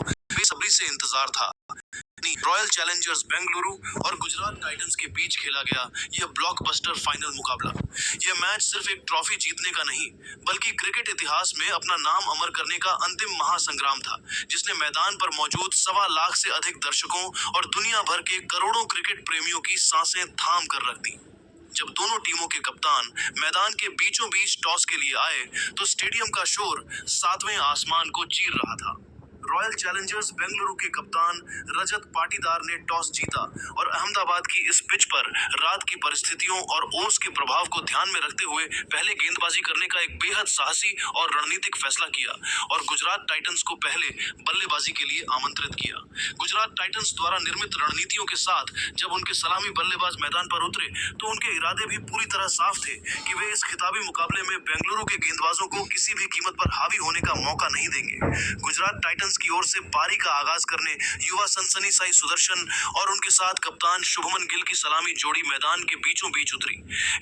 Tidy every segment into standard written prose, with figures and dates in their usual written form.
बेसब्री से इंतजार था। रॉयल चैलेंजर्स बेंगलुरु और गुजरात टाइटंस के बीच खेला गया यह ब्लॉकबस्टर फाइनल मुकाबला। यह मैच सिर्फ एक ट्रॉफी जीतने का नहीं, बल्कि क्रिकेट इतिहास में अपना नाम अमर करने का अंतिम महासंग्राम था, जिसने मैदान पर मौजूद 1.25 लाख से अधिक दर्शकों और दुनिया भर के करोड़ों क्रिकेट प्रेमियों की सांसें थाम कर रख दी। जब दोनों टीमों के कप्तान मैदान के बीचों बीच टॉस के लिए आए, तो स्टेडियम का शोर 7वें आसमान को चीर रहा था। रॉयल चैलेंजर्स बेंगलुरु के कप्तान रजत पाटीदार ने टॉस जीता और अहमदाबाद की इस पिच पर रात की परिस्थितियों और ओस के प्रभाव को ध्यान में रखते हुए पहले गेंदबाजी करने का एक बेहद साहसी और रणनीतिक फैसला किया और गुजरात टाइटंस को पहले बल्लेबाजी के लिए आमंत्रित किया। गुजरात टाइटंस द्वारा निर्मित रणनीतियों के साथ जब उनके सलामी बल्लेबाज मैदान पर उतरे, तो उनके इरादे भी पूरी तरह साफ थे कि वे इस खिताबी मुकाबले में बेंगलुरु के गेंदबाजों को किसी भी कीमत पर हावी होने का मौका नहीं देंगे। गुजरात टाइटंस की ओर से पारी का आगाज करने युवा सनसनीसाई सुदर्शन और उनके साथ कप्तान शुभमन गिल की सलामी जोड़ी मैदान के बीचों बीच उतरी।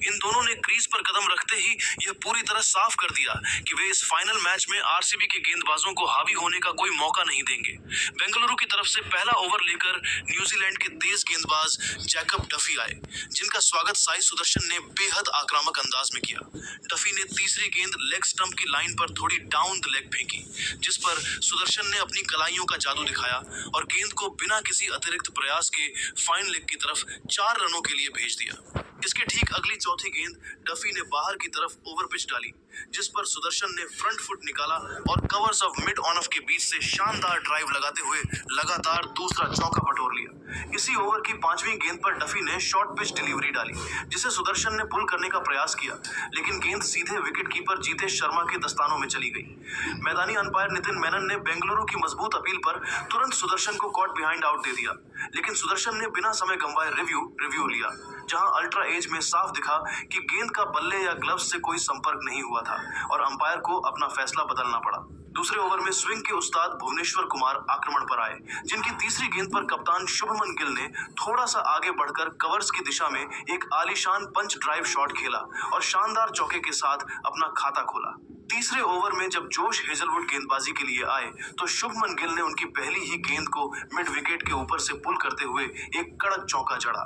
इन दोनों ने क्रीज पर कदम रखते ही यह पूरी तरह साफ कर दिया कि वे इस फाइनल मैच में आरसीबी के गेंदबाजों को हावी होने का कोई मौका नहीं देंगे। बेंगलुरु की तरफ से पहला ओवर लेकर न्यूजीलैंड के तेज गेंदबाज जैकब डफी आए, जिनका स्वागत साई सुदर्शन ने बेहद आक्रामक अंदाज में किया। डफी ने तीसरी गेंद लेग स्टंप की लाइन पर थोड़ी डाउन द लेग फेंकी, जिस पर सुदर्शन ने अपनी कलाइयों का जादू दिखाया और गेंद को बिना किसी अतिरिक्त प्रयास के फाइन लेग की तरफ 4 रनों के लिए भेज दिया। इसके ठीक अगली चौथी गेंद डफी ने बाहर की तरफ ओवर पिच डाली, जिस पर सुदर्शन ने फ्रंट फुट निकाला और covers of mid on off के बीच से शानदार ड्राइव लगाते हुए लगातार दूसरा चौका बटोर लिया। इसी ओवर की 5वीं गेंद पर डफी ने शॉर्ट पिच डिलीवरी डाली, जिसे सुदर्शन ने पुल करने का प्रयास किया, लेकिन गेंद सीधे विकेट कीपर जीतेश शर्मा के दस्तानों में चली गई। मैदानी अंपायर नितिन मेनन ने बेंगलुरु की मजबूत अपील पर तुरंत सुदर्शन को कॉट बिहाइंड आउट दे दिया, लेकिन सुदर्शन ने बिना समय गंवाए रिव्यू लिया, जहां अल्ट्रा एज में साफ दिखा कि गेंद का बल्ले या ग्लव्स से कोई संपर्क नहीं हुआ था और अंपायर को अपना फैसला बदलना पड़ा। दूसरे ओवर में स्विंग के उस्ताद भुवनेश्वर कुमार आक्रमण पर आए, जिनकी तीसरी गेंद पर कप्तान शुभमन गिल ने थोड़ा सा आगे बढ़कर कवर्स की दिशा में एक आलीशान पंच ड्राइव शॉट खेला और शानदार चौके के साथ अपना खाता खोला। तीसरे ओवर में जब जोश हेजलवुड गेंदबाजी के लिए आए, तो शुभमन गिल ने उनकी पहली ही गेंद को मिड विकेट के ऊपर से पुल करते हुए एक कड़क चौका जड़ा,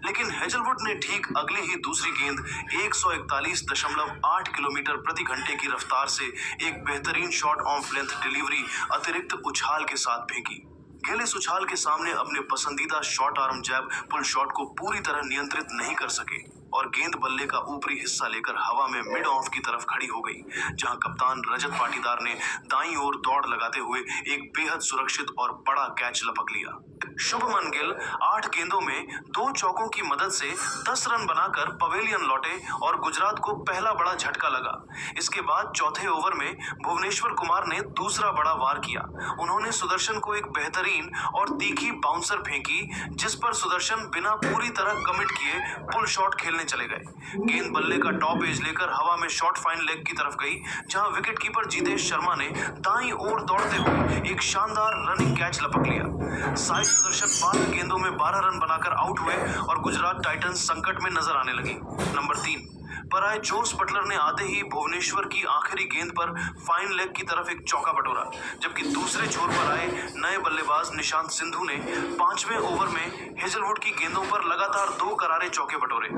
लेकिन हेजलवुड ने ठीक अगली ही दूसरी गेंद 141.8 किलोमीटर प्रति घंटे की रफ्तार से एक बेहतरीन शॉट ऑफ लेंथ डिलीवरी अतिरिक्त उछाल के साथ फेंकी। गिल इस उछाल के सामने अपने पसंदीदा शॉर्ट आर्म जैब पुल शॉट को पूरी तरह नियंत्रित नहीं कर सके और गेंद बल्ले का ऊपरी हिस्सा लेकर हवा में मिड ऑफ की तरफ खड़ी हो गई, जहां कप्तान रजत पाटीदार ने दाईं ओर दौड़ लगाते हुए एक बेहद सुरक्षित और बड़ा कैच लपक लिया। शुभमन गिल 8 गेंदों में 2 चौकों की मदद से 10 रन बनाकर पवेलियन लौटे और गुजरात को पहला बड़ा झटका लगा। इसके बाद चौथे ओवर में भुवनेश्वर कुमार ने दूसरा बड़ा वार किया। उन्होंने सुदर्शन को एक बेहतरीन और तीखी बाउंसर फेंकी, जिस पर सुदर्शन बिना पूरी तरह कमिट किए पुल शॉट खेलने चले गए। गेंद बल्ले का टॉप एज लेकर हवा में शॉर्ट फाइन लेग की तरफ गई, जहां विकेट कीपर जीतेश शर्मा ने दाईं ओर दौड़ते हुए एक शानदार रनिंग कैच लपक लिया। साई सुदर्शन 5 गेंदों में 12 रन बनाकर आउट हुए और गुजरात टाइटंस संकट में नजर आने लगी। नंबर 3 पर आए जोस बटलर ने आते ही भुवनेश्वर की आखिरी गेंद पर फाइन लेग की तरफ एक चौका बटोरा, जबकि दूसरे छोर पर आए नए बल्लेबाज निशांत सिंधु ने 5वें ओवर में हेजलवुड की गेंदों पर लगातार 2 करारे चौके बटोरे,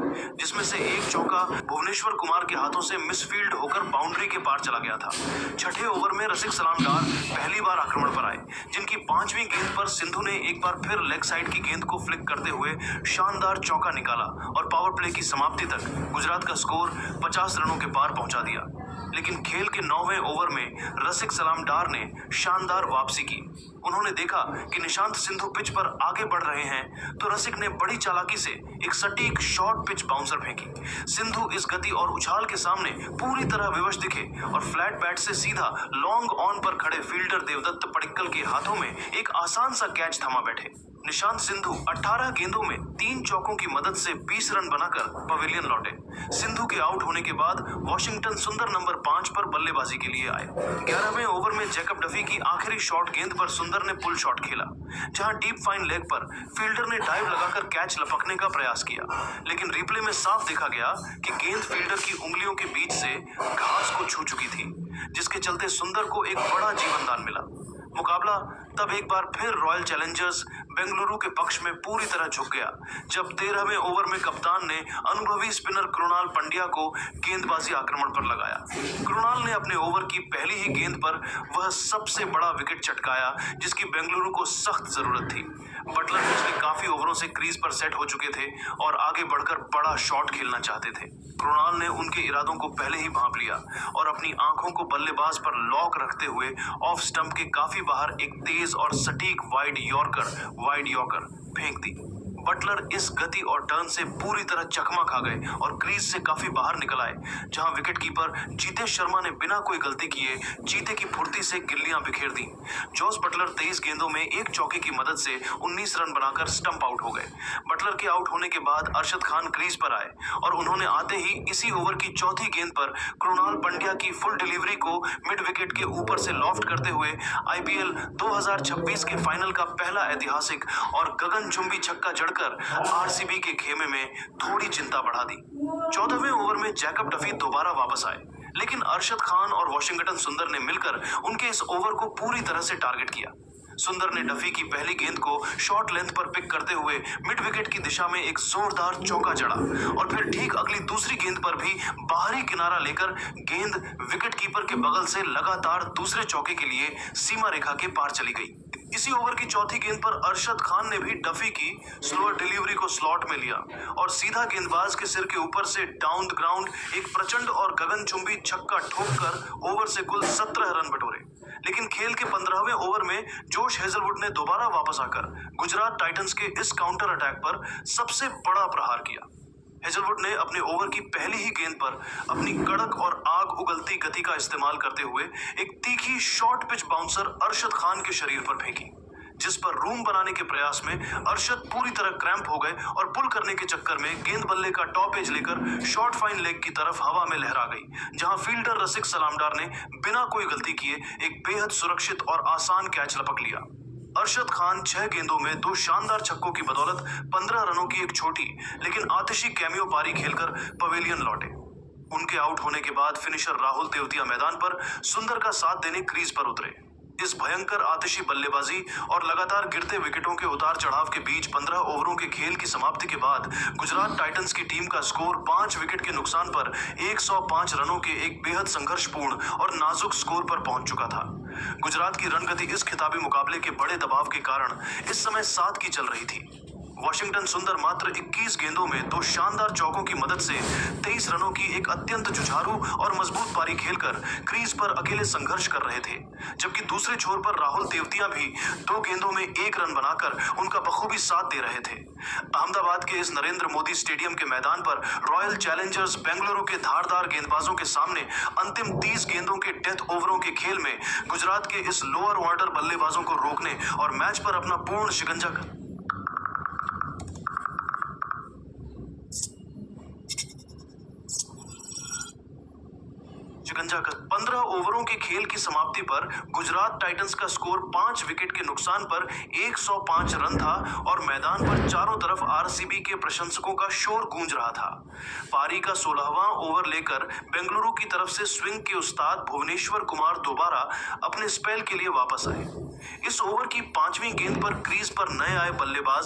जिसमें से एक चौका भुवनेश्वर कुमार के हाथों से मिसफील्ड होकर बाउंड्री के पार चला गया था। छठे ओवर में रसिक सलाम डार पहली बार आक्रमण पर आए, जिनकी 5वीं गेंद पर सिंधु ने एक बार फिर लेग साइड की गेंद को फ्लिक करते हुए शानदार चौका निकाला और पावर प्ले की समाप्ति तक गुजरात का स्कोर 50 रनों के पार पहुंचा दिया। लेकिन खेल के 9वें ओवर में रसिक सलाम डार ने शानदार वापसी की। उन्होंने देखा कि निशांत सिंधु पिच पर आगे बढ़ रहे हैं, तो रसिक ने बड़ी चालाकी से एक सटीक शॉर्ट पिच बाउंसर फेंकी। सिंधु इस गति और उछाल के सामने पूरी तरह विवश दिखे और फ्लैट बैट से सीधा लॉन्ग ऑन पर खड़े फील्डर देवदत्त पडिक्कल के हाथों में एक आसान सा कैच थमा बैठे। निशांत सिंधु 18 गेंदों में 3 चौकों की मदद से 20 रन बनाकर पवेलियन लौटे। सिंधु के आउट होने के बाद वॉशिंगटन सुंदर नंबर 5 पर बल्लेबाजी के लिए आए। 11वें ओवर में जैकब डफी की आखिरी शॉर्ट गेंद पर सुंदर ने पुल शॉट खेला, जहां डीप फाइन लेग पर फील्डर ने डाइव लगाकर कैच लपकने का प्रयास किया, लेकिन रिप्ले में साफ देखा गया कि गेंद फील्डर की उंगलियों के बीच से घास को छू चुकी थी, जिसके चलते सुंदर को एक बड़ा जीवनदान मिला। मुकाबला तब एक बार फिर रॉयल चैलेंजर्स बेंगलुरु के पक्ष में पूरी तरह झुक गया जब 13वें ओवर में कप्तान ने अनुभवी स्पिनर कृणाल पंड्या को गेंदबाजी आक्रमण पर लगाया। कृणाल ने अपने ओवर की पहली ही गेंद पर वह सबसे बड़ा विकेट चटकाया जिसकी बेंगलुरु को सख्त जरूरत थी। बटलर पिछले काफी ओवरों से क्रीज पर सेट हो चुके थे और आगे बढ़कर बड़ा शॉट खेलना चाहते थे। कृणाल ने उनके इरादों को पहले ही भांप लिया और अपनी आंखों को बल्लेबाज पर लॉक रखते हुए ऑफ स्टंप के काफी बाहर एक तेज और सटीक वाइड यॉर्कर फेंक दी। बटलर इस गति और टर्न से पूरी तरह चकमा खा गए और क्रीज से काफी बाहर निकल आए जहां विकेटकीपर जीतेश शर्मा ने बिना कोई गलती किए चीते की फुर्ती से गिल्लियां बिखेर दी। जॉस बटलर 23 गेंदों में एक चौके की मदद से 19 रन बनाकर स्टंप आउट हो गए। बटलर के आउट होने के बाद अरशद खान क्रीज पर आए और उन्होंने आते ही इसी ओवर की चौथी गेंद पर कृणाल पंड्या की फुल डिलीवरी को मिड विकेट के ऊपर से लॉफ्ट करते हुए आईपीएल 2026 के फाइनल का पहला ऐतिहासिक और गगनचुंबी छक्का जड़कर आरसीबी के खेमे में थोड़ी चिंता बढ़ा दी। 14वें ओवर में जैकब डफी दोबारा वापस आए लेकिन अरशद खान और वॉशिंगटन सुंदर ने मिलकर उनके इस ओवर को पूरी तरह से टारगेट किया। सुंदर ने डफी की पहली गेंद को शॉर्ट लेंथ पर पिक करते हुए मिड विकेट की दिशा में एक जोरदार चौका जड़ा और फिर ठीक अगली दूसरी गेंद पर भी बाहरी किनारा लेकर गेंद विकेटकीपर के बगल से लगातार दूसरे चौके के लिए सीमा रेखा के पार चली गई। इसी ओवर की चौथी गेंद पर अरशद खान ने भी डफी की स्लोअर डिलीवरी को स्लॉट में लिया और सीधा गेंदबाज के सिर के ऊपर से डाउन द ग्राउंड एक प्रचंड और गगनचुंबी छक्का ठोककर ओवर से कुल 17 रन बटोरे। लेकिन खेल के 15वें ओवर में जोश हेजलवुड ने दोबारा वापस आकर गुजरात टाइटंस के इस काउंटर अटैक पर सबसे बड़ा प्रहार किया। हेजलवुड ने अपने ओवर की पहली ही गेंद पर अपनी कड़क और आग उगलती गति का इस्तेमाल करते हुए एक तीखी short pitch bouncer Arshad Khan के शरीर पर फेंकी जिस पर रूम बनाने के प्रयास में अरशद पूरी तरह क्रैम्प हो गए और पुल करने के चक्कर में गेंद बल्ले का टॉप एज लेकर शॉर्ट फाइन लेग की तरफ हवा में लहरा गई जहां फील्डर रसिक सलामडार ने बिना कोई गलती किए एक बेहद सुरक्षित और आसान कैच लपक लिया। अरशद खान 6 गेंदों में 2 शानदार छक्कों की बदौलत 15 रनों की एक छोटी लेकिन आतिशी कैमियो पारी खेलकर पवेलियन लौटे। उनके आउट होने के बाद फिनिशर राहुल तेवतिया मैदान पर सुंदर का साथ देने क्रीज पर उतरे। इस भयंकर आतिशी बल्लेबाजी और लगातार गिरते विकेटों के उतार चढ़ाव के बीच 15 ओवरों के खेल की समाप्ति के बाद गुजरात टाइटंस की टीम का स्कोर 5 विकेट के नुकसान पर 105 रनों के एक बेहद संघर्षपूर्ण और नाजुक स्कोर पर पहुंच चुका था। गुजरात की रणगति इस खिताबी मुकाबले के बड़े दबाव के कारण इस समय 7 की चल रही थी। वॉशिंगटन सुंदर मात्र 21 गेंदों में 2 शानदार चौकों की मदद से 23 रनों की एक अत्यंत जुझारू और मजबूत पारी खेलकर क्रीज पर अकेले संघर्ष कर रहे थे, जबकि दूसरे छोर पर राहुल तेवतिया भी 2 गेंदों में 1 रन बनाकर उनका बखूबी साथ दे रहे थे। अहमदाबाद के इस नरेंद्र मोदी स्टेडियम के मैदान पर रॉयल चैलेंजर्स बेंगलुरु के धारदार गेंदबाजों के सामने अंतिम 30 गेंदों के डेथ ओवरों के खेल में गुजरात के इस लोअर ऑर्डर बल्लेबाजों को रोकने और मैच पर अपना पूर्ण शिकंजा कर 15 ओवरों के खेल की समाप्ति पर गुजरात टाइटंस का स्कोर 5 विकेट के नुकसान पर 105 रन था और मैदान पर चारों तरफ आरसीबी के प्रशंसकों का शोर गूंज रहा था। पारी का 16वां ओवर लेकर बेंगलुरु की तरफ से स्विंग के उस्ताद भुवनेश्वर कुमार दोबारा अपने स्पेल के लिए वापस आए। इस ओवर की 5वीं गेंद पर क्रीज पर नए आए बल्लेबाज